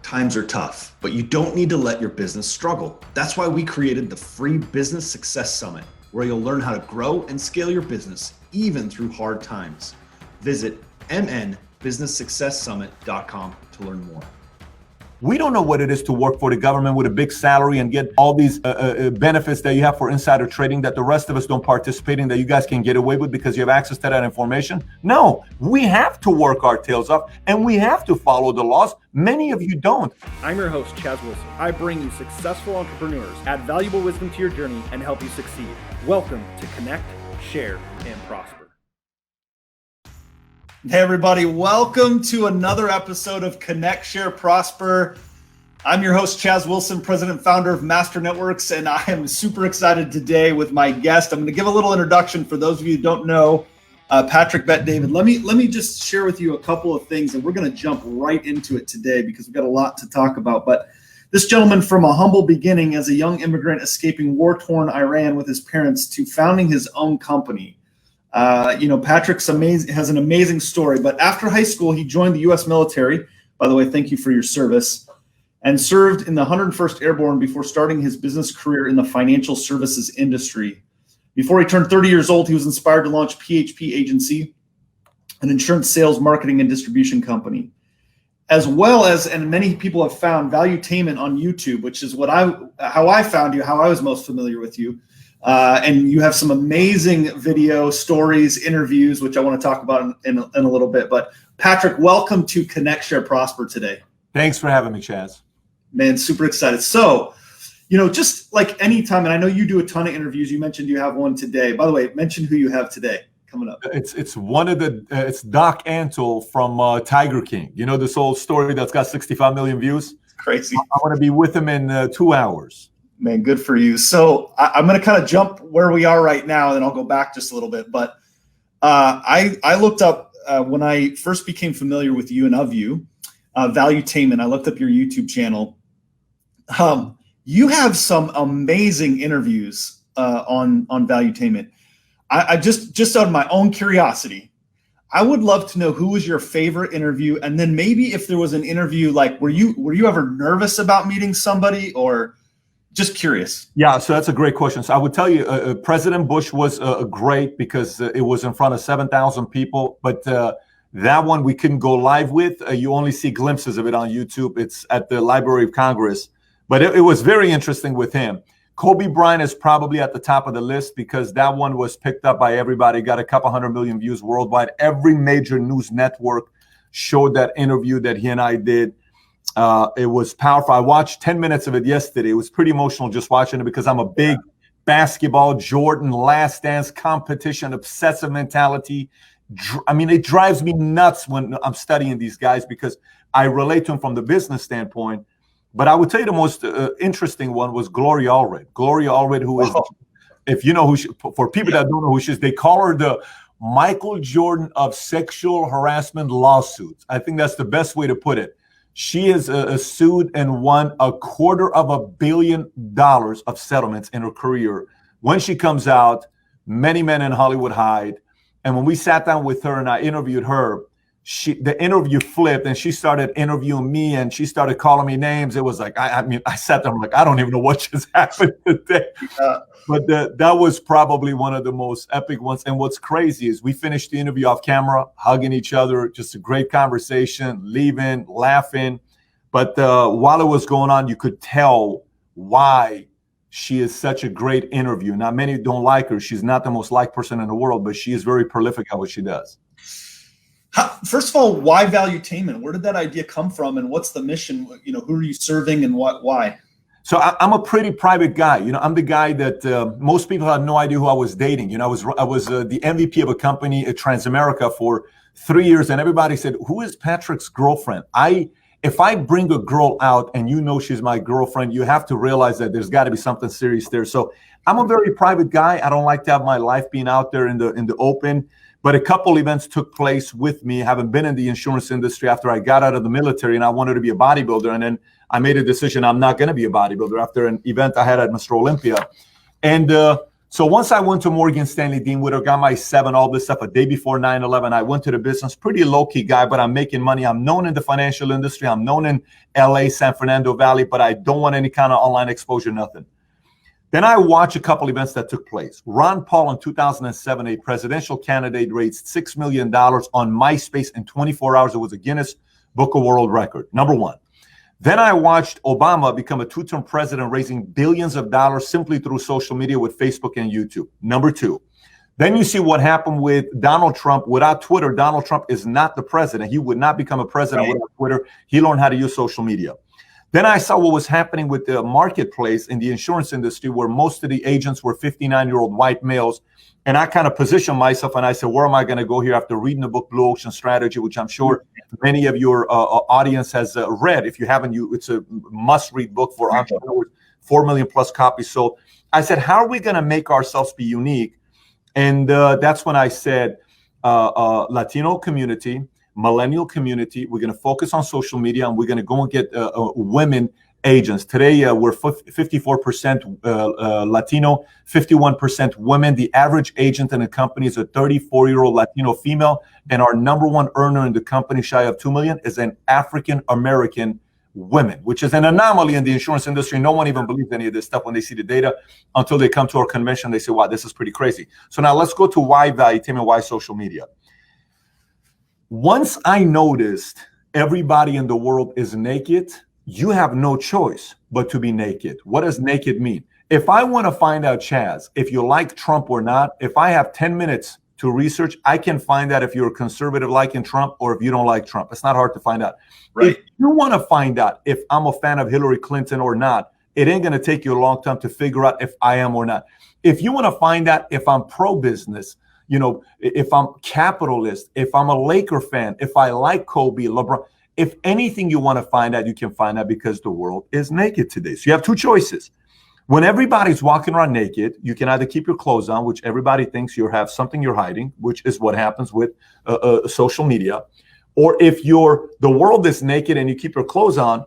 times are tough, but you don't need to let your business struggle. That's why we created the free Business Success Summit, where you'll learn how to grow and scale your business even through hard times. Visit mnbusinesssuccesssummit.com to learn more. We don't know what it is to work for the government with a big salary and get all these benefits that you have for insider trading that the rest of us don't participate in, that you guys can get away with because you have access to that information. No, we have to work our tails off and we have to follow the laws. Many of you don't. I'm your host, Chaz Wilson. I bring you successful entrepreneurs, add valuable wisdom to your journey, and help you succeed. Welcome to Connect, Share, and Prosper. Hey everybody, welcome to another episode of Connect, Share, Prosper. I'm your host, Chaz Wilson, president and founder of Master Networks, and I am super excited today with my guest. I'm going to give a little introduction for those of you who don't know Patrick Bet-David. Let me just share with you a couple of things, and we're going to jump right into it today because we've got a lot to talk about. But this gentleman, from a humble beginning as a young immigrant escaping war-torn Iran with his parents to founding his own company. Patrick's amazing, has an amazing story, but after high school, he joined the U.S. military. By the way, thank you for your service, and served in the 101st Airborne before starting his business career in the financial services industry. Before he turned 30 years old, he was inspired to launch PHP Agency, an insurance sales, marketing, and distribution company, as well as, and many people have found, Valuetainment on YouTube, which is how I found you, how I was most familiar with you. And you have some amazing video stories, interviews, which I want to talk about in a little bit. But Patrick, welcome to Connect, Share, Prosper today. Thanks for having me, Chaz. Man, super excited. So, just like any time, and I know you do a ton of interviews. You mentioned you have one today. By the way, mention who you have today coming up. It's one of it's Doc Antle from Tiger King. You know this old story that's got 65 million views? It's crazy. I want to be with him in 2 hours. Man, good for you. So I'm going to kind of jump where we are right now, and then I'll go back just a little bit. But I looked up when I first became familiar with you and of you, Valuetainment. I looked up your YouTube channel. You have some amazing interviews on Valuetainment. I just out of my own curiosity, I would love to know who was your favorite interview, and then maybe if there was an interview, like were you ever nervous about meeting somebody, or just curious? Yeah, so that's a great question. So I would tell you, President Bush was great because it was in front of 7,000 people. But that one we couldn't go live with. You only see glimpses of it on YouTube. It's at the Library of Congress. But it was very interesting with him. Kobe Bryant is probably at the top of the list because that one was picked up by everybody, got a couple 100 million views worldwide. Every major news network showed that interview that he and I did. It was powerful. I watched 10 minutes of it yesterday. It was pretty emotional just watching it because I'm a big basketball, Jordan, Last Dance competition, obsessive mentality. I mean, it drives me nuts when I'm studying these guys because I relate to them from the business standpoint. But I would tell you the most interesting one was Gloria Allred. Gloria Allred, who is, if you know who she, for people that don't know who she is, they call her the Michael Jordan of sexual harassment lawsuits. I think that's the best way to put it. She is sued and won $250 million of settlements in her career. When she comes out, many men in Hollywood hide. And when we sat down with her and I interviewed her, the interview flipped and she started interviewing me and she started calling me names. It was like, I sat there, I'm like, I don't even know what just happened today. But that was probably one of the most epic ones. And what's crazy is we finished the interview off camera, hugging each other, just a great conversation, leaving, laughing. But while it was going on, you could tell why she is such a great interview. Now, many don't like her. She's not the most liked person in the world, but she is very prolific at what she does. First of all, why Valuetainment? Where did that idea come from, and what's the mission? Who are you serving, and why? So I'm a pretty private guy. I'm the guy that most people had no idea who I was dating. I was the MVP of a company at Transamerica for 3 years, and everybody said, "Who is Patrick's girlfriend?" If I bring a girl out and she's my girlfriend, you have to realize that there's got to be something serious there. So I'm a very private guy. I don't like to have my life being out there in the open. But a couple events took place with me, having been in the insurance industry after I got out of the military, and I wanted to be a bodybuilder. And then I made a decision I'm not going to be a bodybuilder after an event I had at Mr. Olympia. And so So once I went to Morgan Stanley, Dean Witter, got my 7, all this stuff a day before 9/11. I went to the business, pretty low-key guy, but I'm making money. I'm known in the financial industry. I'm known in LA, San Fernando Valley, but I don't want any kind of online exposure, nothing. Then I watched a couple events that took place. Ron Paul in 2007, a presidential candidate, raised $6 million on MySpace in 24 hours. It was a Guinness Book of World Record, number one. Then I watched Obama become a 2-term president, raising billions of dollars simply through social media with Facebook and YouTube, number 2. Then you see what happened with Donald Trump. Without Twitter, Donald Trump is not the president. He would not become a president without Twitter. He learned how to use social media. Then I saw what was happening with the marketplace in the insurance industry, where most of the agents were 59-year-old white males. And I kind of positioned myself and I said, where am I going to go here after reading the book, Blue Ocean Strategy, which I'm sure many of your audience has read. If you haven't, it's a must-read book for entrepreneurs, 4 million plus copies sold. I said, how are we going to make ourselves be unique? And that's when I said, Latino community, millennial community, we're going to focus on social media, and we're going to go and get women agents. Today, we're 54% Latino, 51% women. The average agent in the company is a 34-year-old Latino female, and our number one earner in the company, shy of $2 million, is an African-American woman, which is an anomaly in the insurance industry. No one even believes any of this stuff when they see the data until they come to our convention. They say, wow, this is pretty crazy. So now let's go to why Valuetainment, why social media. Once I noticed everybody in the world is naked, you have no choice but to be naked. What does naked mean? If I want to find out, Chaz, if you like Trump or not, if I have 10 minutes to research, I can find out if you're a conservative liking Trump or if you don't like Trump. It's not hard to find out. Right. If you want to find out if I'm a fan of Hillary Clinton or not, it ain't going to take you a long time to figure out if I am or not. If you want to find out if I'm pro-business, you know, if I'm capitalist, if I'm a Laker fan, if I like Kobe, LeBron, if anything you want to find out, you can find out because the world is naked today. So you have two choices. When everybody's walking around naked, you can either keep your clothes on, which everybody thinks you have something you're hiding, which is what happens with social media. Or if the world is naked and you keep your clothes on,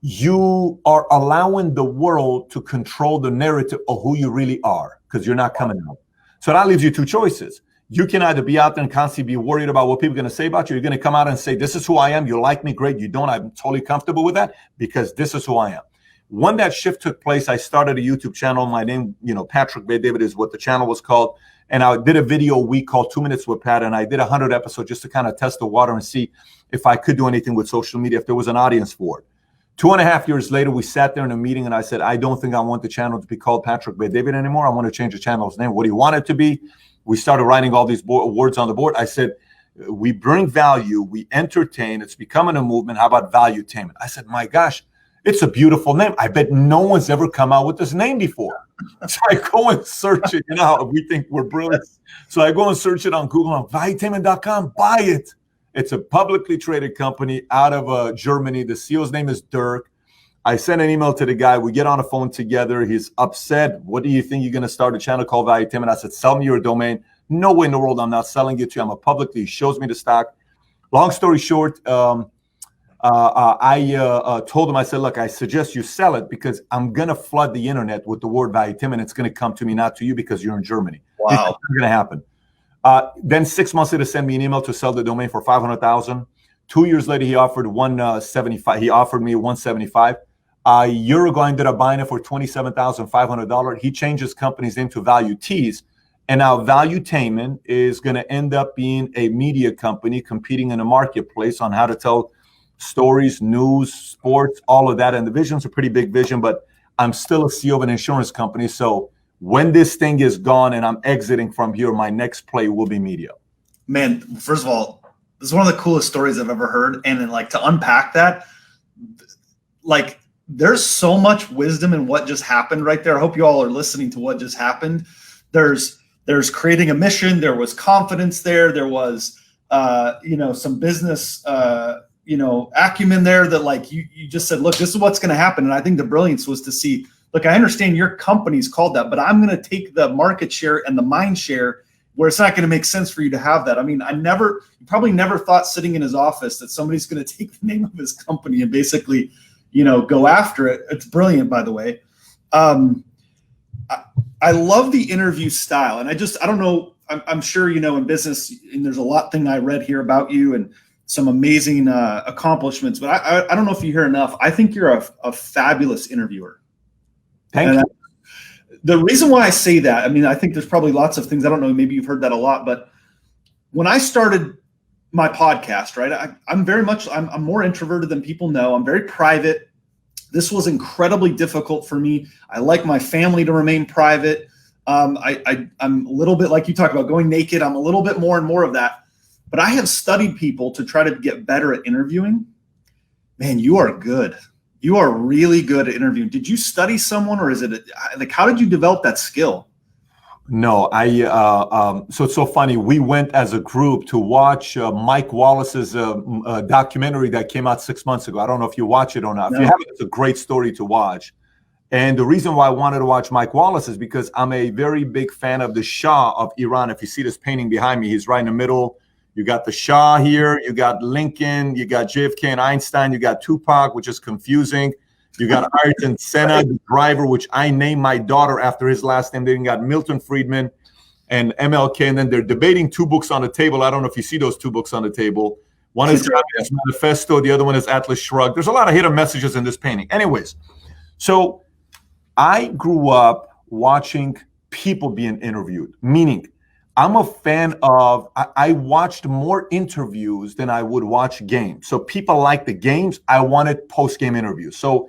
you are allowing the world to control the narrative of who you really are because you're not coming out. So that leaves you two choices. You can either be out there and constantly be worried about what people are going to say about you. You're going to come out and say, this is who I am. You like me, great. You don't, I'm totally comfortable with that because this is who I am. When that shift took place, I started a YouTube channel. My name, Patrick Bet-David is what the channel was called. And I did a video a week called 2 Minutes with Pat. And I did 100 episodes just to kind of test the water and see if I could do anything with social media, if there was an audience for it. 2.5 years later, we sat there in a meeting and I said, I don't think I want the channel to be called Patrick Bet-David anymore. I want to change the channel's name. What do you want it to be? We started writing all these words on the board. I said, we bring value, we entertain, it's becoming a movement. How about Valuetainment? I said, my gosh, it's a beautiful name. I bet no one's ever come out with this name before. So I go and search it. We think we're brilliant. So I go and search it on Google, on valuetainment.com, buy it. It's a publicly traded company out of Germany. The CEO's name is Dirk. I sent an email to the guy. We get on the phone together. He's upset. What do you think? You're going to start a channel called Valuetainment? I said, sell me your domain. No way in the world I'm not selling it to you. I'm a publicly. He shows me the stock. Long story short, I told him, I said, look, I suggest you sell it because I'm going to flood the internet with the word Valuetainment. It's going to come to me, not to you, because you're in Germany. Wow. It's not going to happen. Then 6 months later, send me an email to sell the domain for $500,000. 2 years later, he offered $175,000. He offered me $175,000. A year ago, I ended up buying it for $27,500. He changed his company's name to Valuetees. And now Valuetainment is going to end up being a media company competing in a marketplace on how to tell stories, news, sports, all of that. And the vision's a pretty big vision, but I'm still a CEO of an insurance company. So when this thing is gone and I'm exiting from here, my next play will be media. Man, first of all, this is one of the coolest stories I've ever heard. And then, to unpack that, there's so much wisdom in what just happened right there. I hope you all are listening to what just happened. There's creating a mission. There was confidence there. There was, some business, acumen there that you just said, look, this is what's going to happen. And I think the brilliance was to see, look, I understand your company's called that, but I'm going to take the market share and the mind share where it's not going to make sense for you to have that. I mean, you probably never thought sitting in his office that somebody's going to take the name of his company and basically, go after it. It's brilliant, by the way. I love the interview style. And I don't know, I'm sure, in business, and there's a lot thing I read here about you and some amazing accomplishments, but I don't know if you hear enough. I think you're a fabulous interviewer. Thank you. The reason why I say that, I mean, I think there's probably lots of things, I don't know, maybe you've heard that a lot, but when I started my podcast, right, I'm more introverted than people know. I'm very private. This was incredibly difficult for me. I like my family to remain private. I'm a little bit like you talk about going naked. I'm a little bit more and more of that. But I have studied people to try to get better at interviewing. Man, you are good. You are really good at interviewing. Did you study someone, or is it like, how did you develop that skill? No, so it's so funny. We went as a group to watch Mike Wallace's documentary that came out 6 months ago. I don't know if you watch it or not. No. If you haven't, it's a great story to watch. And the reason why I wanted to watch Mike Wallace is because I'm a very big fan of the Shah of Iran. If you see this painting behind me, he's right in the middle. You got the Shah here, you got Lincoln, you got JFK and Einstein, you got Tupac, which is confusing. You got Ayrton Senna, the driver, which I named my daughter after his last name. Then you got Milton Friedman and MLK. And then they're debating two books on the table. I don't know if you see those two books on the table. One is Communist Manifesto. The other one is Atlas Shrugged. There's a lot of hidden messages in this painting. Anyways, so I grew up watching people being interviewed, meaning I'm a fan of, I watched more interviews than I would watch games. So people like the games. I wanted post-game interviews. So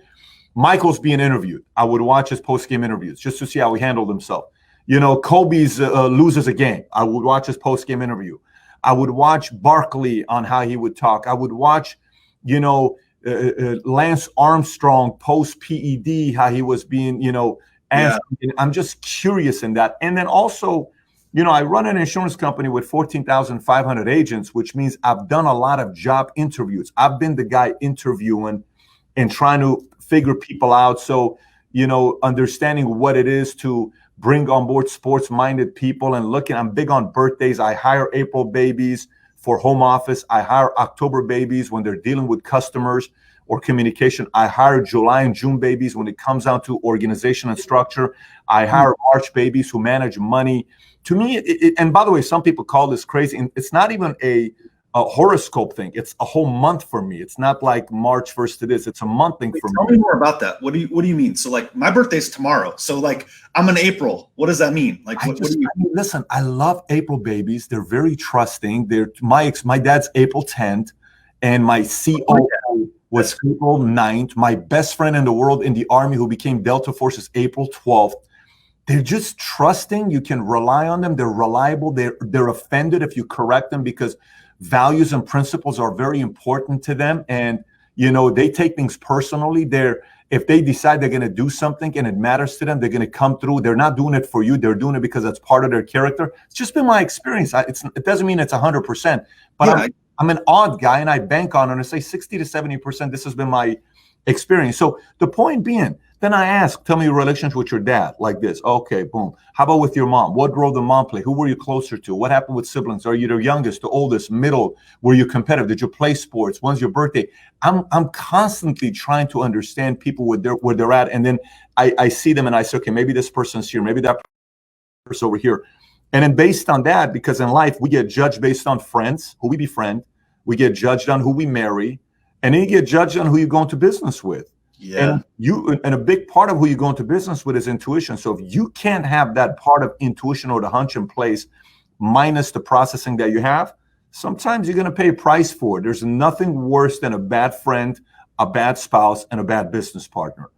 Michael's being interviewed. I would watch his post-game interviews just to see how he handled himself. Kobe's loses a game. I would watch his post-game interview. I would watch Barkley on how he would talk. I would watch, Lance Armstrong post-PED, how he was being, answered. Yeah. I'm just curious in that. And then also, I run an insurance company with 14,500 agents, which means I've done a lot of job interviews. I've been the guy interviewing and trying to figure people out. So, understanding what it is to bring on board sports-minded people and I'm big on birthdays. I hire April babies for home office. I hire October babies when they're dealing with customers or communication. I hire July and June babies when it comes down to organization and structure. I hire March babies who manage money. To me, and by the way, some people call this crazy. And it's not even a horoscope thing. It's a whole month for me. It's not like March 1st to this. It's a month thing for me. Tell me more about that. What do you mean? So like my birthday's tomorrow. So like I'm in April. What does that mean? Like what do you mean? Listen, I love April babies. They're very trusting. They're my dad's April 10th, and my COO was April 9th. My best friend in the world in the Army who became Delta Force is April 12th. They're just trusting. You can rely on them. They're reliable. They're offended if you correct them because values and principles are very important to them. And, they take things personally. If they decide they're going to do something and it matters to them, they're going to come through. They're not doing it for you. They're doing it because that's part of their character. It's just been my experience. It doesn't mean it's 100%, but I'm an odd guy and I bank on it and I say 60 to 70%. This has been my experience. So the point being, then I ask, tell me your relationship with your dad, like this. Okay, boom. How about with your mom? What role did mom play? Who were you closer to? What happened with siblings? Are you the youngest, the oldest, middle? Were you competitive? Did you play sports? When's your birthday? I'm constantly trying to understand people where they're at. And then I see them and I say, okay, maybe this person's here. Maybe that person's over here. And then based on that, because in life, we get judged based on friends, who we befriend. We get judged on who we marry. And then you get judged on who you go into business with. Yeah. And a big part of who you go into business with is intuition. So if you can't have that part of intuition or the hunch in place, minus the processing that you have, sometimes you're going to pay a price for it. There's nothing worse than a bad friend, a bad spouse, and a bad business partner.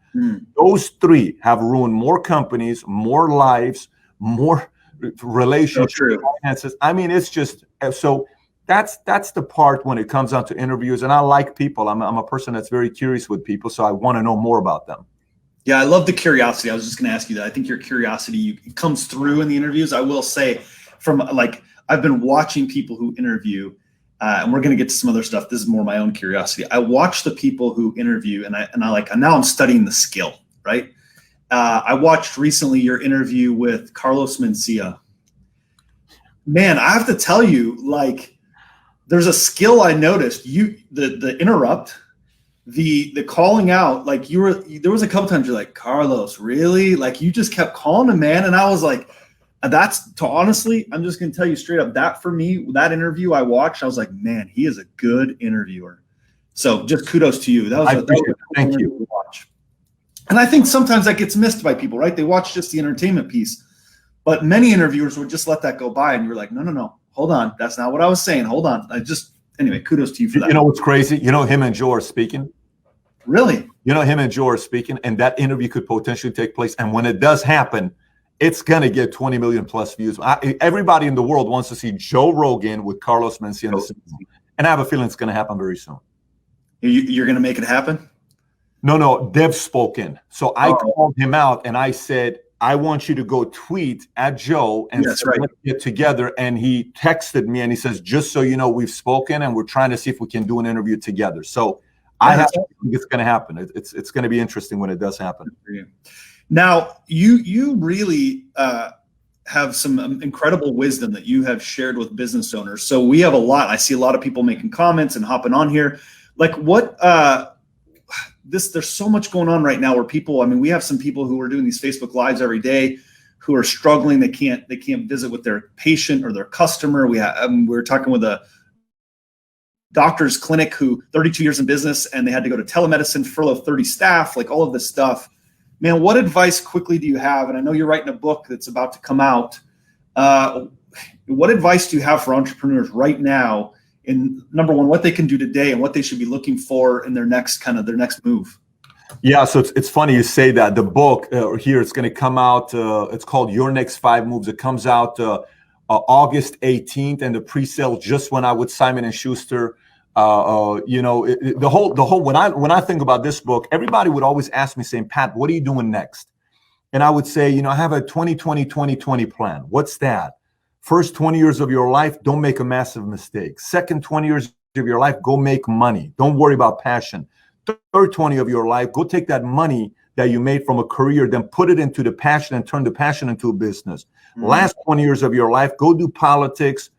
Those three have ruined more companies, more lives, more relationships, finances. I mean, it's just so. That's the part when it comes down to interviews. And I like people. I'm a person that's very curious with people, so I want to know more about them. Yeah, I love the curiosity. I was just going to ask you that. I think your curiosity comes through in the interviews. I will say, I've been watching people who interview, and we're going to get to some other stuff. This is more my own curiosity. I watch the people who interview, and now I'm studying the skill, right? I watched recently your interview with Carlos Mencia. Man, I have to tell you, there's a skill I noticed. The interrupt, the calling out, like there was a couple times you're like, Carlos, really? Like you just kept calling him, man. And I was like, honestly, I'm just going to tell you straight up, that for me, that interview I watched, I was like, man, he is a good interviewer. So just kudos to you. That was a cool Thank you. to watch. And I think sometimes that gets missed by people, right? They watch just the entertainment piece, but many interviewers would just let that go by. And you're like, no, hold on. That's not what I was saying. Hold on. Anyway, kudos to you for that. You know what's crazy? You know, him and Joe are speaking. Really? You know, him and Joe are speaking, and that interview could potentially take place. And when it does happen, it's going to get 20 million plus views. Everybody in the world wants to see Joe Rogan with Carlos Mencia. And I have a feeling it's going to happen very soon. You're going to make it happen? No, they've spoken. So I called him out and I said, I want you to go tweet at Joe and let's get together. And he texted me and he says, just so you know, we've spoken and we're trying to see if we can do an interview together. So I think it's going to happen. It's going to be interesting when it does happen. Now, you really have some incredible wisdom that you have shared with business owners. So we have a lot. I see a lot of people making comments and hopping on here. Like there's so much going on right now where people, I mean, we have some people who are doing these Facebook Lives every day who are struggling. They can't visit with their patient or their customer. We're talking with a doctor's clinic who 32 years in business and they had to go to telemedicine, furlough 30 staff, like all of this stuff. Man, what advice quickly do you have? And I know you're writing a book that's about to come out. What advice do you have for entrepreneurs right now in, number one, what they can do today and what they should be looking for in their next move? Yeah, so it's funny you say that. The book here, it's going to come out. It's called Your Next 5 Moves. It comes out August 18th, and the pre-sale just went out with Simon & Schuster. The whole when I think about this book, everybody would always ask me saying, Pat, what are you doing next? And I would say, I have a 20-20-20-20 plan. What's that? First 20 years of your life, don't make a massive mistake. Second 20 years of your life, go make money. Don't worry about passion. Third 20 of your life, go take that money that you made from a career, then put it into the passion and turn the passion into a business. Mm-hmm. Last 20 years of your life, go do politics.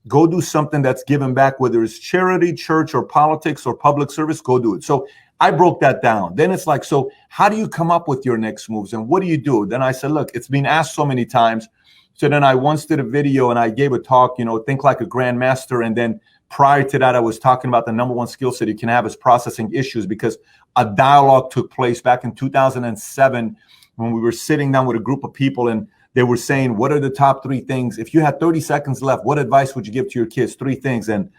Go do something that's given back, whether it's charity, church, or politics, or public service, go do it. So I broke that down. Then it's like, so how do you come up with your next moves and what do you do? Then I said, look, it's been asked so many times. So then I once did a video and I gave a talk, think like a grandmaster. And then prior to that, I was talking about the number one skill set you can have is processing issues, because a dialogue took place back in 2007 when we were sitting down with a group of people and they were saying, what are the top 3 things? If you had 30 seconds left, what advice would you give to your kids? 3 things. And,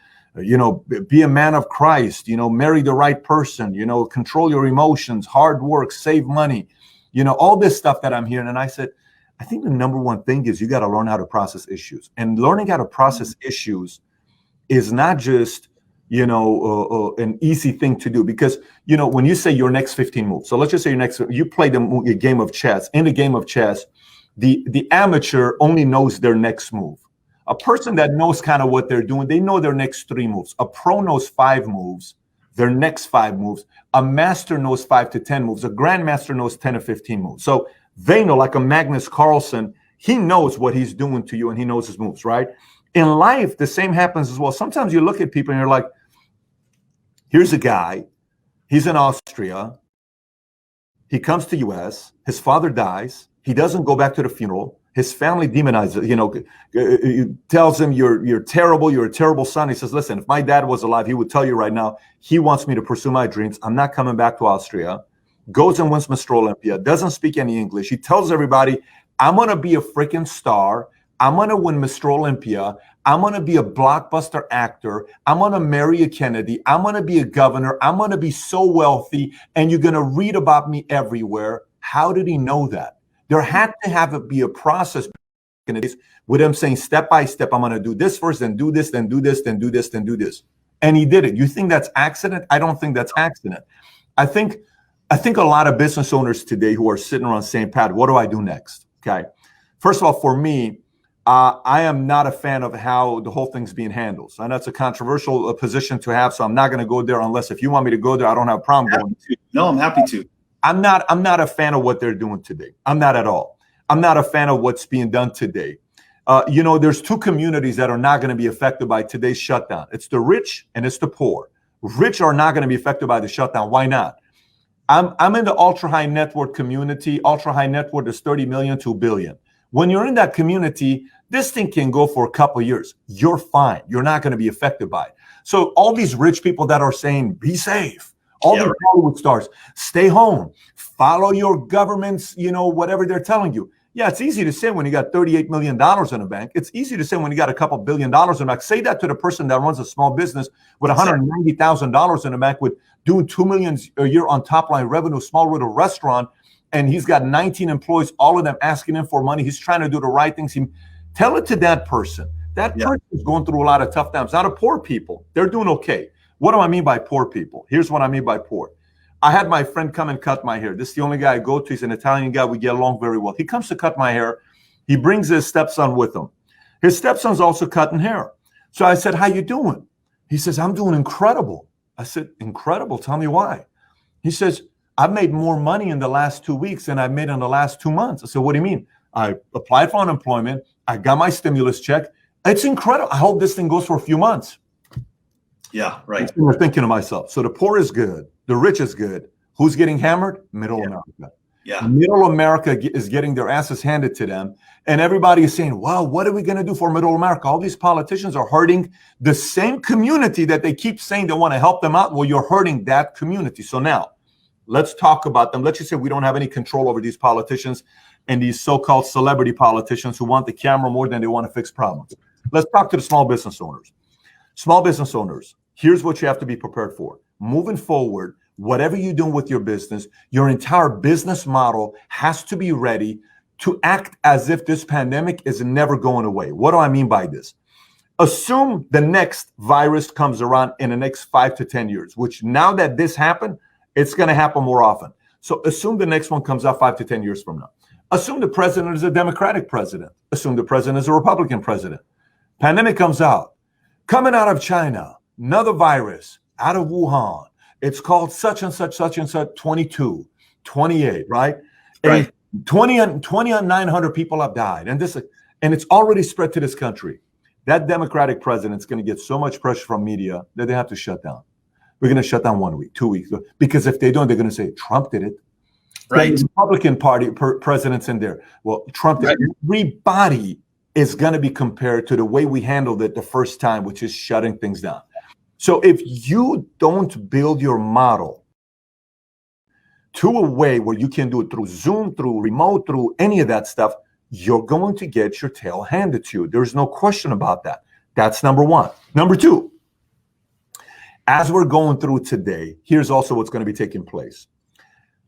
be a man of Christ, marry the right person, control your emotions, hard work, save money, all this stuff that I'm hearing. And I said, I think the number one thing is you got to learn how to process issues. And learning how to process issues is not just, an easy thing to do, because, when you say your next 15 moves, so let's just say you play a game of chess. In the game of chess, the amateur only knows their next move. A person that knows kind of what they're doing, they know their next 3 moves. A pro knows 5 moves, their next 5 moves. A master knows 5 to 10 moves. A grandmaster knows 10 or 15 moves. So they know, like a Magnus Carlsen, he knows what he's doing to you and he knows his moves, right? In life, the same happens as well. Sometimes you look at people and you're like, here's a guy, he's in Austria, he comes to US, his father dies, he doesn't go back to the funeral, his family demonizes, tells him you're terrible, you're a terrible son. He says, listen, if my dad was alive, he would tell you right now, he wants me to pursue my dreams. I'm not coming back to Austria. Goes and wins Mr. Olympia, doesn't speak any English. He tells everybody, I'm going to be a freaking star. I'm going to win Mr. Olympia. I'm going to be a blockbuster actor. I'm going to marry a Kennedy. I'm going to be a governor. I'm going to be so wealthy, and you're going to read about me everywhere. How did he know that? There had to be a process with him saying, step by step, I'm going to do this first, then do this, then do this, then do this, then do this. And he did it. You think that's accident? I don't think that's accident. I think a lot of business owners today who are sitting around saying, Pat, what do I do next? Okay. First of all, for me, I am not a fan of how the whole thing's being handled. So that's a controversial position to have. So I'm not going to go there unless if you want me to go there, I don't have a problem going. No, I'm happy to. I'm not a fan of what they're doing today. I'm not at all. I'm not a fan of what's being done today. There's 2 communities that are not going to be affected by today's shutdown. It's the rich and it's the poor. Rich are not going to be affected by the shutdown. Why not? I'm in the ultra high net worth community. Ultra high net worth is 30 million to a billion. When you're in that community, this thing can go for a couple of years. You're fine. You're not going to be affected by it. So all these rich people that are saying, be safe, all these Hollywood stars, stay home, follow your government's, whatever they're telling you. Yeah, it's easy to say when you got $38 million in a bank. It's easy to say when you got a couple $1 billion in a bank. Say that to the person that runs a small business with $190,000 in a bank with doing $2 million a year on top line revenue, small little restaurant, and he's got 19 employees, all of them asking him for money. He's trying to do the right things. Tell it to that person. That person is going through a lot of tough times. Now the poor people, they're doing okay. What do I mean by poor people? Here's what I mean by poor. I had my friend come and cut my hair. This is the only guy I go to. He's an Italian guy. We get along very well. He comes to cut my hair. He brings his stepson with him. His stepson's also cutting hair. So I said, how you doing? He says, I'm doing incredible. I said, incredible? Tell me why. He says, I've made more money in the last 2 weeks than I've made in the last 2 months. I said, what do you mean? I applied for unemployment. I got my stimulus check. It's incredible. I hope this thing goes for a few months. Yeah, right. I'm thinking to myself, so the poor is good. The rich is good. Who's getting hammered? Middle America. Yeah. Middle America is getting their asses handed to them. And everybody is saying, well, what are we going to do for middle America? All these politicians are hurting the same community that they keep saying they want to help them out. Well, you're hurting that community. So now let's talk about them. Let's just say we don't have any control over these politicians and these so-called celebrity politicians who want the camera more than they want to fix problems. Let's talk to the small business owners. Small business owners, here's what you have to be prepared for. Moving forward, whatever you're doing with your business, your entire business model has to be ready to act as if this pandemic is never going away. What do I mean by this? Assume the next virus comes around in the next 5 to 10 years, which now that this happened, it's going to happen more often. So assume the next one comes out 5 to 10 years from now. Assume the president is a Democratic president. Assume the president is a Republican president. Pandemic comes out. Coming out of China, another virus out of Wuhan. It's called such and such 22, 28, right? Right. And 20 and 900 people have died. And it's already spread to this country. That Democratic president's going to get so much pressure from media that they have to shut down. We're going to shut down 1 week, 2 weeks. Because if they don't, they're going to say Trump did it. Right. The Republican Party president's in there. Well, Trump did it. Everybody is going to be compared to the way we handled it the first time, which is shutting things down. So if you don't build your model to a way where you can do it through Zoom, through remote, through any of that stuff, you're going to get your tail handed to you. There's no question about that. That's number one. Number two, as we're going through today, here's also what's going to be taking place.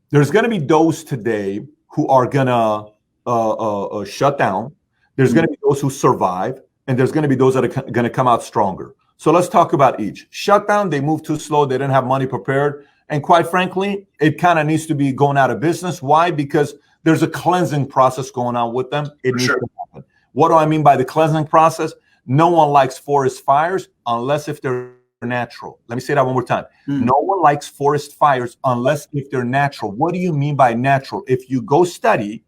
There's going to be those today who are going to shut down. There's going to be those who survive, and there's going to be those that are going to come out stronger. So let's talk about each. Shutdown, they moved too slow. They didn't have money prepared. And quite frankly, it kind of needs to be going out of business. Why? Because there's a cleansing process going on with them. It needs to happen. What do I mean by the cleansing process? No one likes forest fires unless if they're natural. Let me say that one more time. No one likes forest fires unless if they're natural. What do you mean by natural? If you go study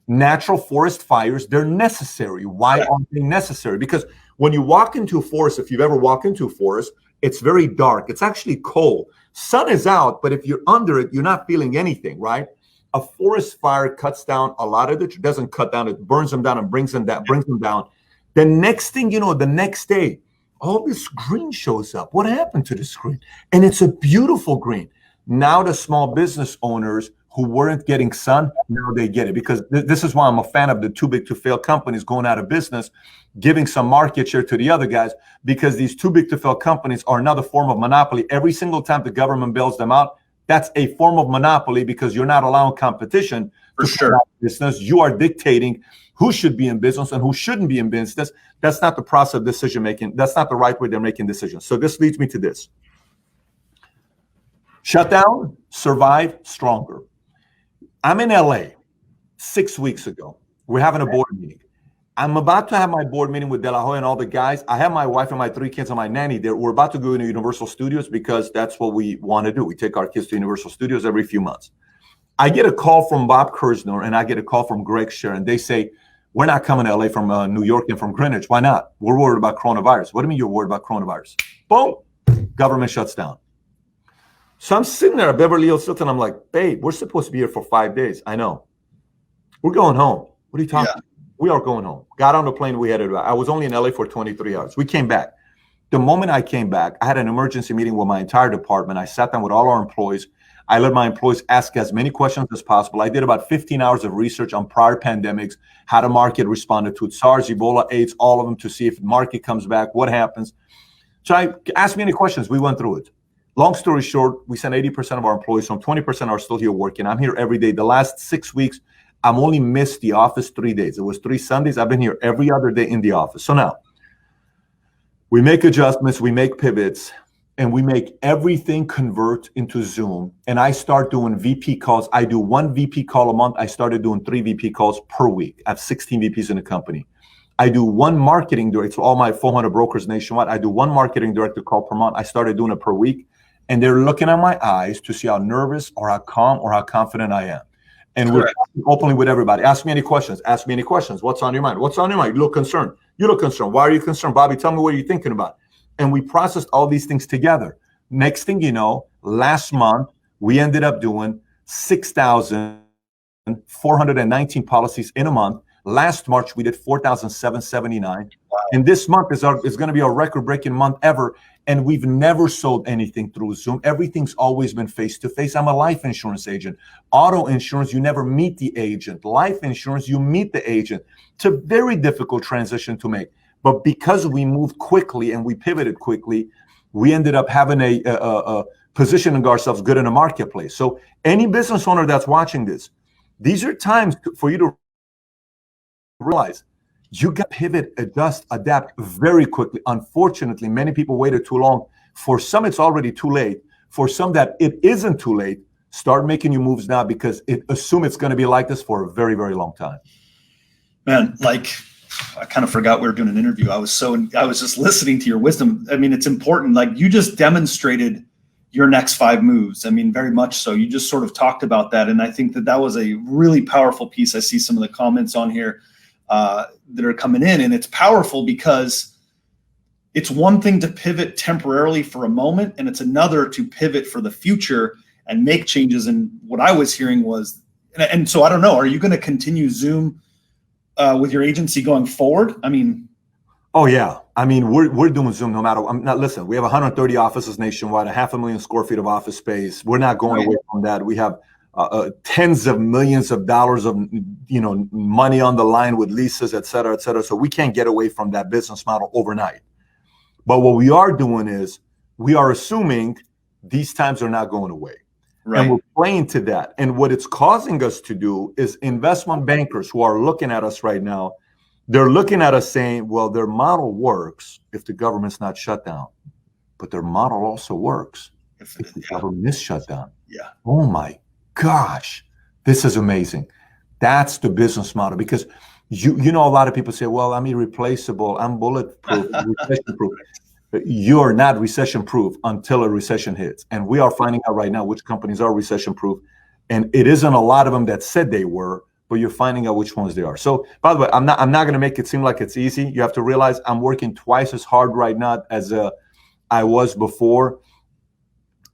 natural forest fires, they're necessary. Why aren't they necessary? Because when you walk into a forest, if you've ever walked into a forest, it's very dark. It's actually cold. Sun is out, but if you're under it, you're not feeling anything, right? A forest fire cuts down a lot of it. Doesn't cut down, it burns them down and brings them down. The next thing you know, the next day, all this green shows up. What happened to this green? And it's a beautiful green. Now the small business owners who weren't getting sun, now they get it. Because this is why I'm a fan of the too big to fail companies going out of business, giving some market share to the other guys, because these too big to fail companies are another form of monopoly. Every single time the government bails them out, that's a form of monopoly because you're not allowing competition for sure. Business. You are dictating who should be in business and who shouldn't be in business. That's not the process of decision making. That's not the right way they're making decisions. So this leads me to this. Shut down, survive, stronger. I'm in LA 6 weeks ago. We're having a board meeting. I'm about to have my board meeting with De La Hoya and all the guys. I have my wife and my 3 kids and my nanny there. We're about to go into Universal Studios because that's what we want to do. We take our kids to Universal Studios every few months. I get a call from Bob Kersner and I get a call from Greg Scher, and they say, we're not coming to LA from New York and from Greenwich. Why not? We're worried about coronavirus. What do you mean you're worried about coronavirus? Boom. government shuts down. So I'm sitting there at Beverly Hills Hilton. I'm like, babe, we're supposed to be here for 5 days. I know. We're going home. What are you talking about? We are going home. Got on the plane. We headed back. I was only in LA for 23 hours. We came back. The moment I came back, I had an emergency meeting with my entire department. I sat down with all our employees. I let my employees ask as many questions as possible. I did about 15 hours of research on prior pandemics, how the market responded to it, SARS, Ebola, AIDS, all of them, to see if the market comes back, what happens. So I asked me any questions. We went through it. Long story short, we sent 80% of our employees home. 20% are still here working. I'm here every day. The last 6 weeks, I'm only missed the office 3 days. It was 3 Sundays. I've been here every other day in the office. So now we make adjustments, we make pivots, and we make everything convert into Zoom. And I start doing VP calls. I do 1 VP call a month. I started doing 3 VP calls per week. I have 16 VPs in the company. I do 1 marketing director. So all my 400 brokers nationwide, I do 1 marketing director call per month. I started doing it per week. And they're looking at my eyes to see how nervous or how calm or how confident I am. And we're talking openly with everybody. Ask me any questions. Ask me any questions. What's on your mind? What's on your mind? You look concerned. You look concerned. Why are you concerned? Bobby, tell me what you're thinking about. And we processed all these things together. Next thing you know, last month, we ended up doing 6,419 policies in a month. Last March, we did 4,779. Wow. And this month is going to be a record-breaking month ever. And we've never sold anything through Zoom. Everything's always been face-to-face. I'm a life insurance agent. Auto insurance, you never meet the agent. Life insurance, you meet the agent. It's a very difficult transition to make. But because we moved quickly and we pivoted quickly, we ended up having a positioning ourselves good in the marketplace. So any business owner that's watching this, these are times for you to realize you got to pivot, adjust, adapt very quickly. Unfortunately, many people waited too long. For some, it's already too late. For some that it isn't too late, start making your moves now, because assume it's going to be like this for a very, very long time. Man, like, I kind of forgot we were doing an interview. I was just listening to your wisdom. I mean, it's important. Like, you just demonstrated your next 5 moves. I mean, very much so. You just sort of talked about that. And I think that was a really powerful piece. I see some of the comments on here that are coming in, and it's powerful because it's one thing to pivot temporarily for a moment, and it's another to pivot for the future and make changes. And what I was hearing was, and so I don't know, are you going to continue Zoom with your agency going forward? I mean, oh yeah. I mean, we're doing Zoom no matter. Listen, we have 130 offices nationwide, 500,000 square feet of office space. We're not going away from that. We have tens of millions of dollars of money on the line with leases, et cetera, et cetera. So we can't get away from that business model overnight. But what we are doing is we are assuming these times are not going away. Right. And we're playing to that. And what it's causing us to do is investment bankers who are looking at us right now, they're looking at us saying, well, their model works if the government's not shut down. But their model also works if the government is shut down. Yeah. Oh my gosh, this is amazing. That's the business model, because you know, a lot of people say, well, I'm irreplaceable, I'm bulletproof, recession-proof. You're not recession-proof until a recession hits. And we are finding out right now which companies are recession-proof. And it isn't a lot of them that said they were, but you're finding out which ones they are. So, by the way, I'm not going to make it seem like it's easy. You have to realize I'm working twice as hard right now as I was before.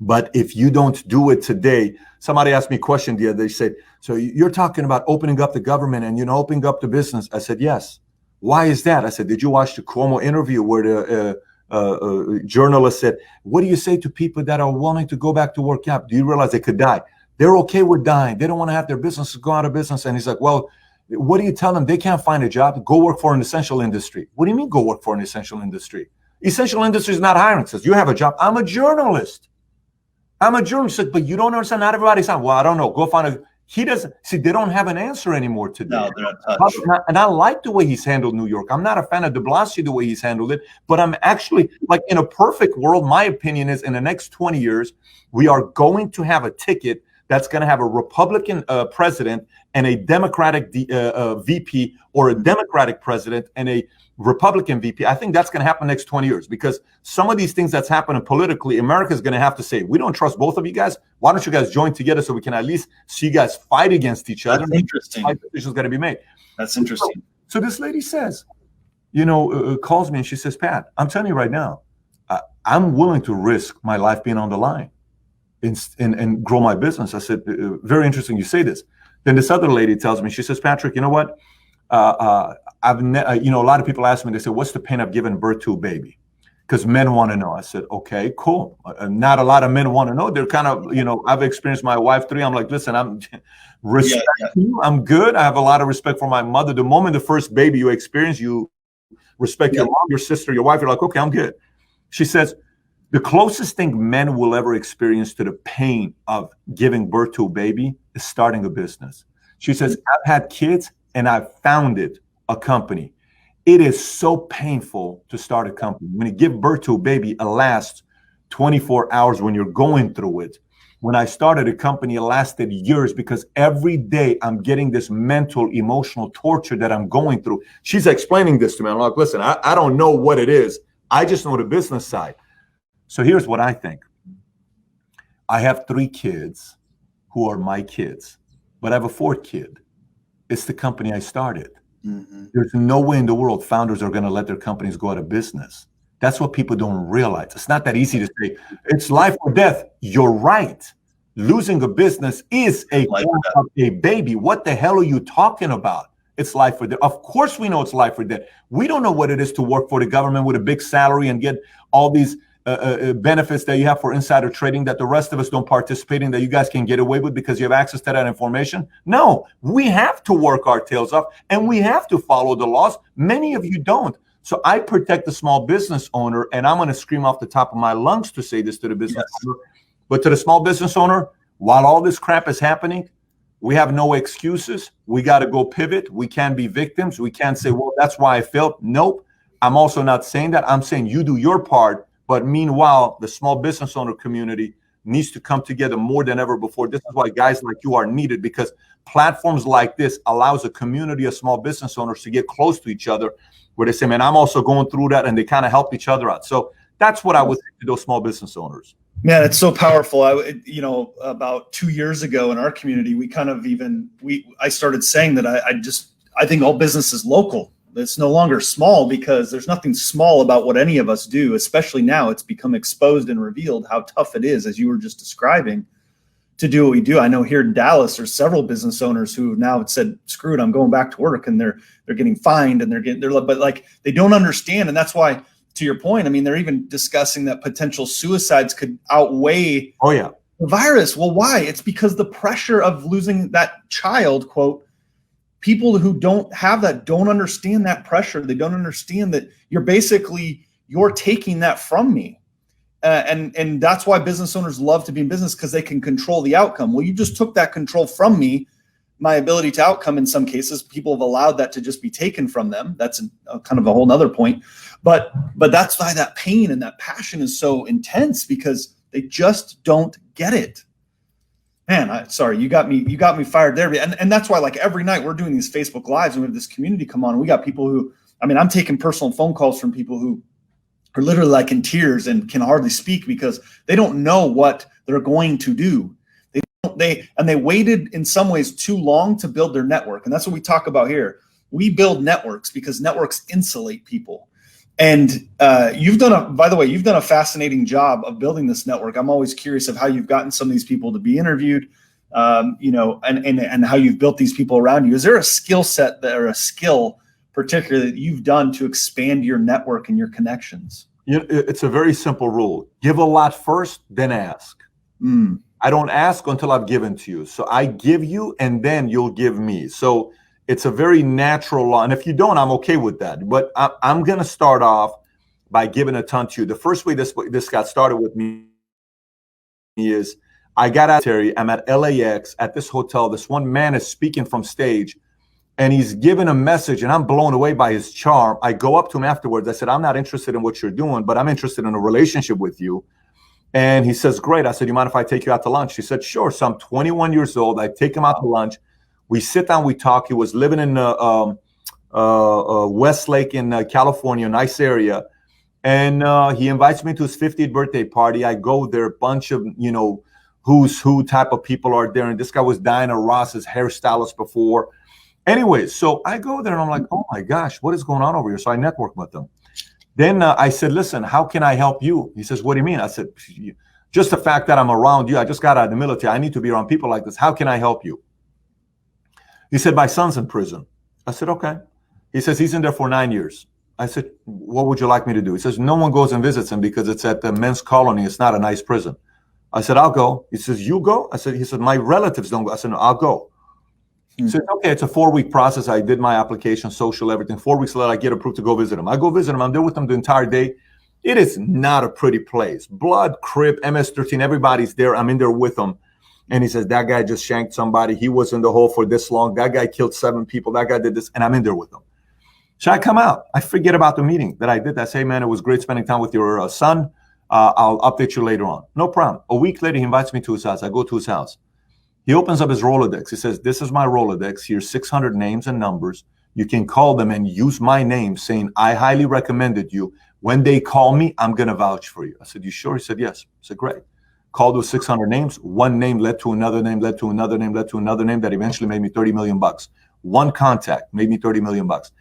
But if you don't do it today, somebody asked me a question the other day. They said, so you're talking about opening up the government and, opening up the business. I said, yes. Why is that? I said, did you watch the Cuomo interview where the journalist said, what do you say to people that are willing to go back to work? Yeah, do you realize they could die? They're okay with dying. They don't want to have their businesses go out of business. And he's like, well, what do you tell them? They can't find a job. Go work for an essential industry. What do you mean go work for an essential industry? Essential industry is not hiring. It says, you have a job. I'm a journalist. But you don't understand. Not everybody's saying, well, I don't know. Go find a. He doesn't see. They don't have an answer anymore today. No, they're not touched. And I like the way he's handled New York. I'm not a fan of de Blasio the way he's handled it, but I'm actually, like, in a perfect world, my opinion is in the next 20 years, we are going to have a ticket that's going to have a Republican president and a Democratic VP, or a Democratic president and a Republican VP. I think that's going to happen next 20 years, because some of these things that's happening politically, America's going to have to say, we don't trust both of you guys. Why don't you guys join together so we can at least see you guys fight against each other? That's interesting. Decisions got to be made. That's interesting. So this lady says, calls me and she says, Pat, I'm telling you right now, I'm willing to risk my life being on the line and grow my business. I said, very interesting you say this. Then this other lady tells me, she says, Patrick, you know what? A lot of people ask me, they say, what's the pain of giving birth to a baby? Because men want to know. I said, okay, cool. Not a lot of men want to know. They're kind of, I've experienced my wife 3. I'm like, listen, I'm respect you. I'm good. I have a lot of respect for my mother. The moment the first baby you experience, you respect your mom, your sister, your wife. You're like, okay, I'm good. She says, the closest thing men will ever experience to the pain of giving birth to a baby is starting a business. She says, I've had kids and I've founded a company. It is so painful to start a company. When you give birth to a baby, it lasts 24 hours when you're going through it. When I started a company, it lasted years because every day I'm getting this mental, emotional torture that I'm going through. She's explaining this to me. I'm like, listen, I don't know what it is. I just know the business side. So here's what I think. I have 3 kids who are my kids, but I have a 4th kid. It's the company I started. Mm-hmm. There's no way in the world founders are going to let their companies go out of business. That's what people don't realize. It's not that easy to say, it's life or death. You're right. Losing a business is a baby. What the hell are you talking about? It's life or death. Of course we know it's life or death. We don't know what it is to work for the government with a big salary and get all these benefits that you have for insider trading that the rest of us don't participate in, that you guys can get away with because you have access to that information. No, we have to work our tails off and we have to follow the laws. Many of you don't. So I protect the small business owner, and I'm going to scream off the top of my lungs to say this to the business owner. But to the small business owner, while all this crap is happening, we have no excuses. We got to go pivot. We can't be victims. We can't say, well, that's why I failed. Nope. I'm also not saying that. I'm saying you do your part. But meanwhile, the small business owner community needs to come together more than ever before. This is why guys like you are needed, because platforms like this allows a community of small business owners to get close to each other, where they say, man, I'm also going through that, and they kind of help each other out. So that's what I would say to those small business owners. Man, it's so powerful. About 2 years ago in our community, I started saying that I think all business is local. It's no longer small, because there's nothing small about what any of us do, especially now. It's become exposed and revealed how tough it is, as you were just describing, to do what we do. I know here in Dallas, there's several business owners who now have said, screw it, I'm going back to work, and they're getting fined, and but they don't understand. And that's why, to your point, I mean, they're even discussing that potential suicides could outweigh the virus. Well, why? It's because the pressure of losing that child, quote, people who don't have that don't understand that pressure. They don't understand that you're taking that from me. And that's why business owners love to be in business, because they can control the outcome. Well, you just took that control from me. My ability to outcome, in some cases, people have allowed that to just be taken from them. That's kind of a whole nother point. But that's why that pain and that passion is so intense, because they just don't get it. Man, sorry, you got me fired there. And that's why, like, every night we're doing these Facebook Lives, and we have this community come on. And we got people who, I'm taking personal phone calls from people who are literally like in tears and can hardly speak because they don't know what they're going to do. They waited in some ways too long to build their network. And that's what we talk about here. We build networks because networks insulate people. And you've done a fascinating job of building this network. I'm always curious of how you've gotten some of these people to be interviewed, and how you've built these people around you. Is there a skill set or a skill particularly that you've done to expand your network and your connections? It's a very simple rule. Give a lot first, then ask. I don't ask until I've given to you. So I give you, and then you'll give me. So it's a very natural law. And if you don't, I'm okay with that. But I'm going to start off by giving a ton to you. The first way this got started with me is I got out there. I'm at LAX at this hotel. This one man is speaking from stage, and he's giving a message, and I'm blown away by his charm. I go up to him afterwards. I said, I'm not interested in what you're doing, but I'm interested in a relationship with you. And he says, great. I said, you mind if I take you out to lunch? He said, sure. So I'm 21 years old. I take him out to lunch. We sit down, we talk. He was living in Westlake in California, nice area. And he invites me to his 50th birthday party. I go there, a bunch of, who's who type of people are there. And this guy was Diana Ross's hairstylist before. Anyway, so I go there and I'm like, oh my gosh, what is going on over here? So I network with them. Then I said, listen, how can I help you? He says, what do you mean? I said, just the fact that I'm around you, I just got out of the military. I need to be around people like this. How can I help you? He said, my son's in prison. I said, okay. He says, he's in there for 9 years. I said, what would you like me to do? He says, no one goes and visits him because it's at the men's colony. It's not a nice prison. I said, I'll go. He says, you go? He said, my relatives don't go. I said, no, I'll go. He said, okay, it's a 4-week process. I did my application, social, everything. 4 weeks later, I get approved to go visit him. I go visit him. I'm there with him the entire day. It is not a pretty place. Blood, Crip, MS-13, everybody's there. I'm in there with him. And he says, that guy just shanked somebody. He was in the hole for this long. That guy killed 7 people. That guy did this. And I'm in there with him. So I come out. I forget about the meeting that I did. I say, man, it was great spending time with your son. I'll update you later on. No problem. A week later, he invites me to his house. I go to his house. He opens up his Rolodex. He says, this is my Rolodex. Here's 600 names and numbers. You can call them and use my name saying, I highly recommended you. When they call me, I'm going to vouch for you. I said, you sure? He said, yes. I said, great. Called with 600 names. One name led to another name, led to another name, led to another name that eventually made me 30 million bucks. One contact made me 30 million bucks.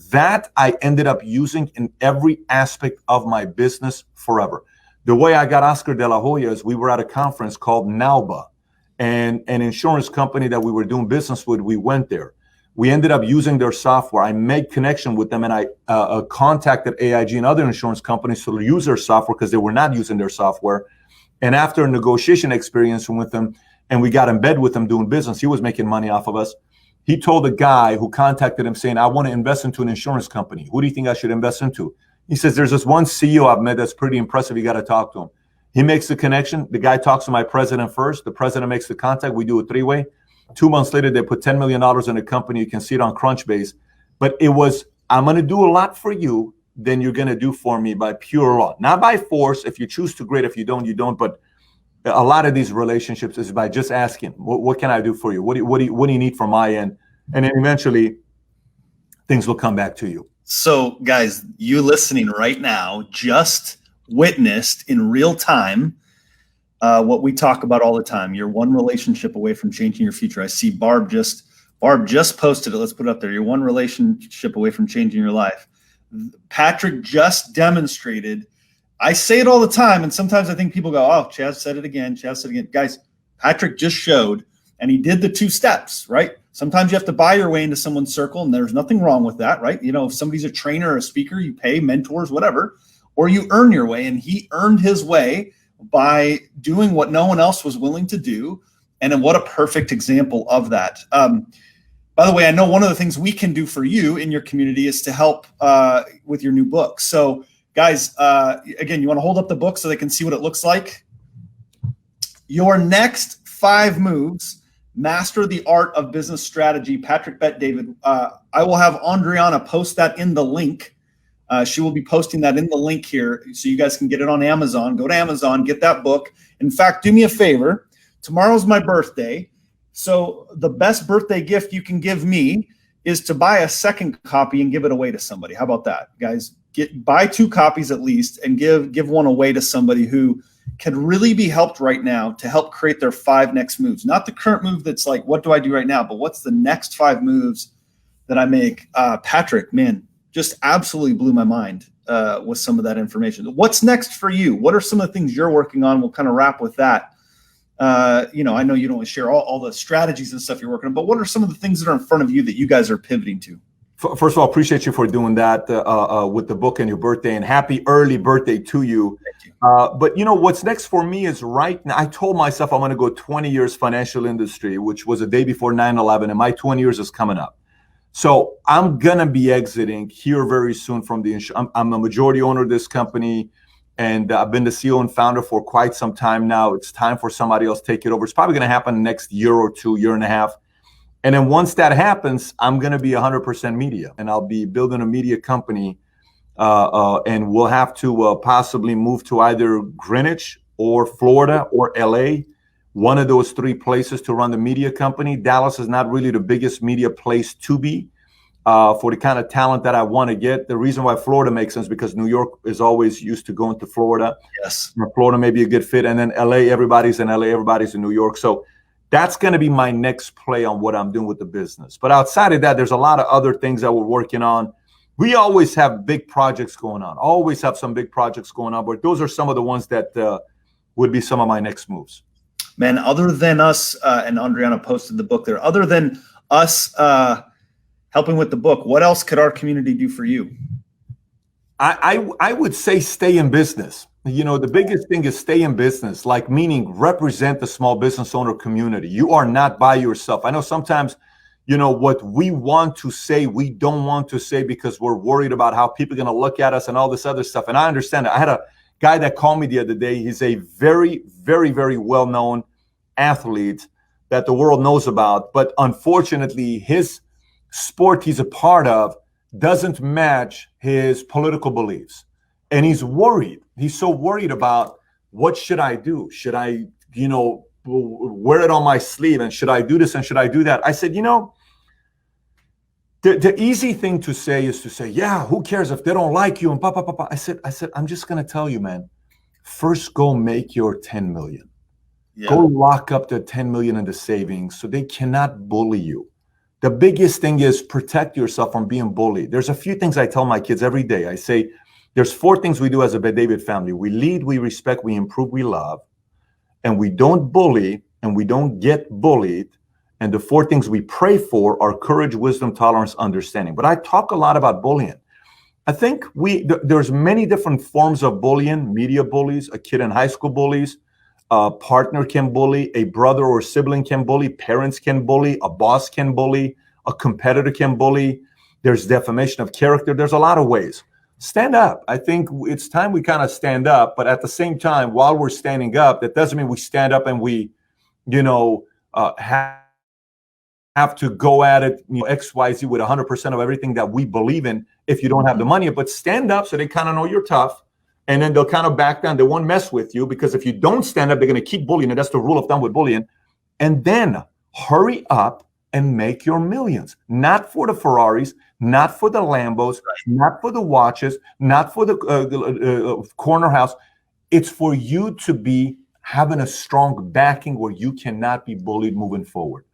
That I ended up using in every aspect of my business forever. The way I got Oscar de la Hoya is we were at a conference called NALBA, and an insurance company that we were doing business with, we went there. We ended up using their software. I made connection with them, and I contacted AIG and other insurance companies to use their software because they were not using their software. And after a negotiation experience with them, and we got in bed with him doing business, he was making money off of us. He told a guy who contacted him saying, I want to invest into an insurance company. Who do you think I should invest into? He says, there's this one CEO I've met that's pretty impressive. You got to talk to him. He makes the connection. The guy talks to my president first. The president makes the contact. We do a 3-way. 2 months later, they put $10 million in a company. You can see it on Crunchbase. But it was, I'm going to do a lot for you than you're going to do for me by pure law. Not by force. If you choose to, great. If you don't, you don't. But a lot of these relationships is by just asking, what can I do for you? What do you need from my end? And then eventually things will come back to you. So guys, you listening right now just witnessed in real time what we talk about all the time. You're one relationship away from changing your future. I see Barb just posted it. Let's put it up there. You're one relationship away from changing your life. Patrick just demonstrated. I say it all the time, and sometimes I think people go, oh, Chaz said it again. Guys, Patrick just showed, and he did the 2 steps, right? Sometimes you have to buy your way into someone's circle, and there's nothing wrong with that, right? You know, if somebody's a trainer or a speaker, you pay mentors, whatever, or you earn your way, and he earned his way by doing what no one else was willing to do. And what a perfect example of that. By the way, I know one of the things we can do for you in your community is to help with your new book. So guys, again, you want to hold up the book so they can see what it looks like? Your next 5 moves, master the art of business strategy. Patrick Bet David. I will have Andriana post that in the link. She will be posting that in the link here so you guys can get it on Amazon. Go to Amazon, get that book. In fact, do me a favor. Tomorrow's my birthday. So the best birthday gift you can give me is to buy a second copy and give it away to somebody. How about that, guys? Buy 2 copies at least and give one away to somebody who can really be helped right now to help create their 5 next moves. Not the current move that's like, what do I do right now? But what's the next 5 moves that I make? Patrick, man, just absolutely blew my mind with some of that information. What's next for you? What are some of the things you're working on? We'll kind of wrap with that. I know you don't want to share all the strategies and stuff you're working on, but what are some of the things that are in front of you that you guys are pivoting to? First of all, appreciate you for doing that with the book and your birthday, and happy early birthday to you. Thank you. But what's next for me is right now, I told myself I'm going to go 20 years financial industry, which was a day before 9/11, and my 20 years is coming up. So I'm going to be exiting here very soon from the insurance. I'm a majority owner of this company, and I've been the CEO and founder for quite some time now. It's time for somebody else to take it over. It's probably going to happen next year or 2, year and a half. And then once that happens, I'm going to be 100% media, and I'll be building a media company, and we'll have to possibly move to either Greenwich or Florida or LA, one of those 3 places to run the media company. Dallas is not really the biggest media place to be for the kind of talent that I want to get. The reason why Florida makes sense because New York is always used to going to Florida. Yes. Florida may be a good fit. And then LA, everybody's in LA, everybody's in New York. So that's going to be my next play on what I'm doing with the business. But outside of that, there's a lot of other things that we're working on. we always have big projects going on, always have some big projects going on, but those are some of the ones that would be some of my next moves. Man, other than us, and Adriana posted the book there, other than us helping with the book, what else could our community do for you? I would say stay in business. You know, the biggest thing is stay in business, like meaning represent the small business owner community. You are not by yourself. I know sometimes, you know, what we want to say, we don't want to say because we're worried about how people are going to look at us and all this other stuff. And I understand it. I had a guy that called me the other day. He's a very, very, very well-known athlete that the world knows about. But unfortunately, his sport he's a part of doesn't match his political beliefs. And he's worried. He's so worried about, what should I do? Should I, you know, wear it on my sleeve? And should I do this and should I do that? I said, you know, the easy thing to say is to say, yeah, who cares if they don't like you? And I said, I'm just going to tell you, man, first go make your 10 million. Yeah. Go lock up the 10 million in the savings so they cannot bully you. The biggest thing is protect yourself from being bullied. There's a few things I tell my kids every day. I say, there's 4 things we do as a David family. We lead, we respect, we improve, we love. And we don't bully, and we don't get bullied. And the 4 things we pray for are courage, wisdom, tolerance, understanding. But I talk a lot about bullying. I think there's many different forms of bullying. Media bullies, a kid in high school bullies, a partner can bully, a brother or sibling can bully, parents can bully, a boss can bully, a competitor can bully. There's defamation of character. There's a lot of ways. Stand up. I think it's time we kind of stand up, but at the same time, while we're standing up, that doesn't mean we stand up and we, you know, have to go at it, you know, XYZ with 100% of everything that we believe in if you don't have the money. But stand up so they kind of know you're tough, and then they'll kind of back down. They won't mess with you, because if you don't stand up, they're going to keep bullying, and that's the rule of thumb with bullying. And then hurry up and make your millions, not for the Ferraris, not for the Lambos, not for the watches, not for the corner house. It's for you to be having a strong backing where you cannot be bullied moving forward.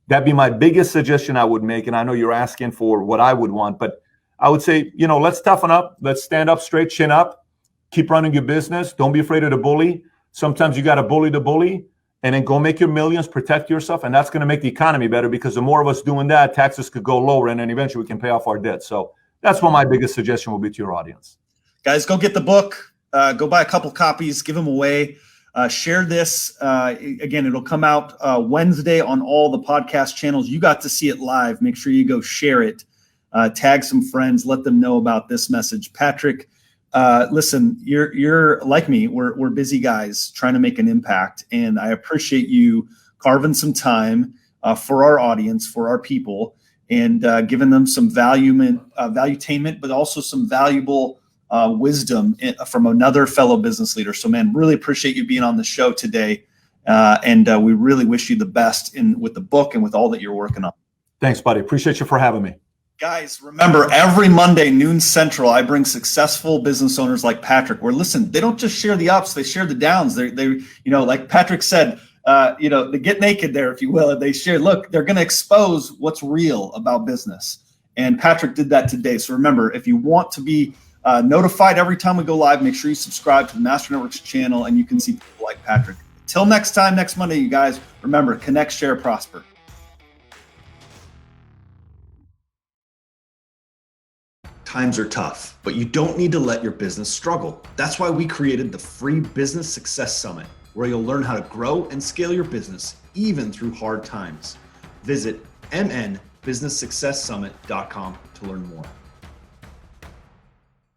That'd be my biggest suggestion I would make. And I know you're asking for what I would want, but I would say, you know, let's toughen up. Let's stand up straight, chin up, keep running your business. Don't be afraid of the bully. Sometimes you got to bully the bully, and then go make your millions, protect yourself. And that's going to make the economy better, because the more of us doing that, taxes could go lower, and then eventually we can pay off our debt. So that's what my biggest suggestion will be to your audience. Guys, go get the book. Go buy a couple copies, give them away. Share this. Again, it'll come out Wednesday on all the podcast channels. You got to see it live. Make sure you go share it. Tag some friends. Let them know about this message. Patrick, listen, you're like me. We're busy guys trying to make an impact, and I appreciate you carving some time for our audience, for our people, and giving them some valuetainment, but also some valuable wisdom from another fellow business leader. So, man, really appreciate you being on the show today, and we really wish you the best with the book and with all that you're working on. Thanks, buddy. Appreciate you for having me. Guys, remember, every Monday, noon Central, I bring successful business owners like Patrick, where, listen, they don't just share the ups, they share the downs. They you know, like Patrick said, you know, they get naked there, if you will, and they share, look, they're going to expose what's real about business. And Patrick did that today. So remember, if you want to be notified every time we go live, make sure you subscribe to the Master Networks channel, and you can see people like Patrick. Till next time, next Monday, you guys, remember, connect, share, prosper. Times are tough, but you don't need to let your business struggle. That's why we created the free Business Success Summit, where you'll learn how to grow and scale your business even through hard times. Visit mnbusinesssuccesssummit.com to learn more.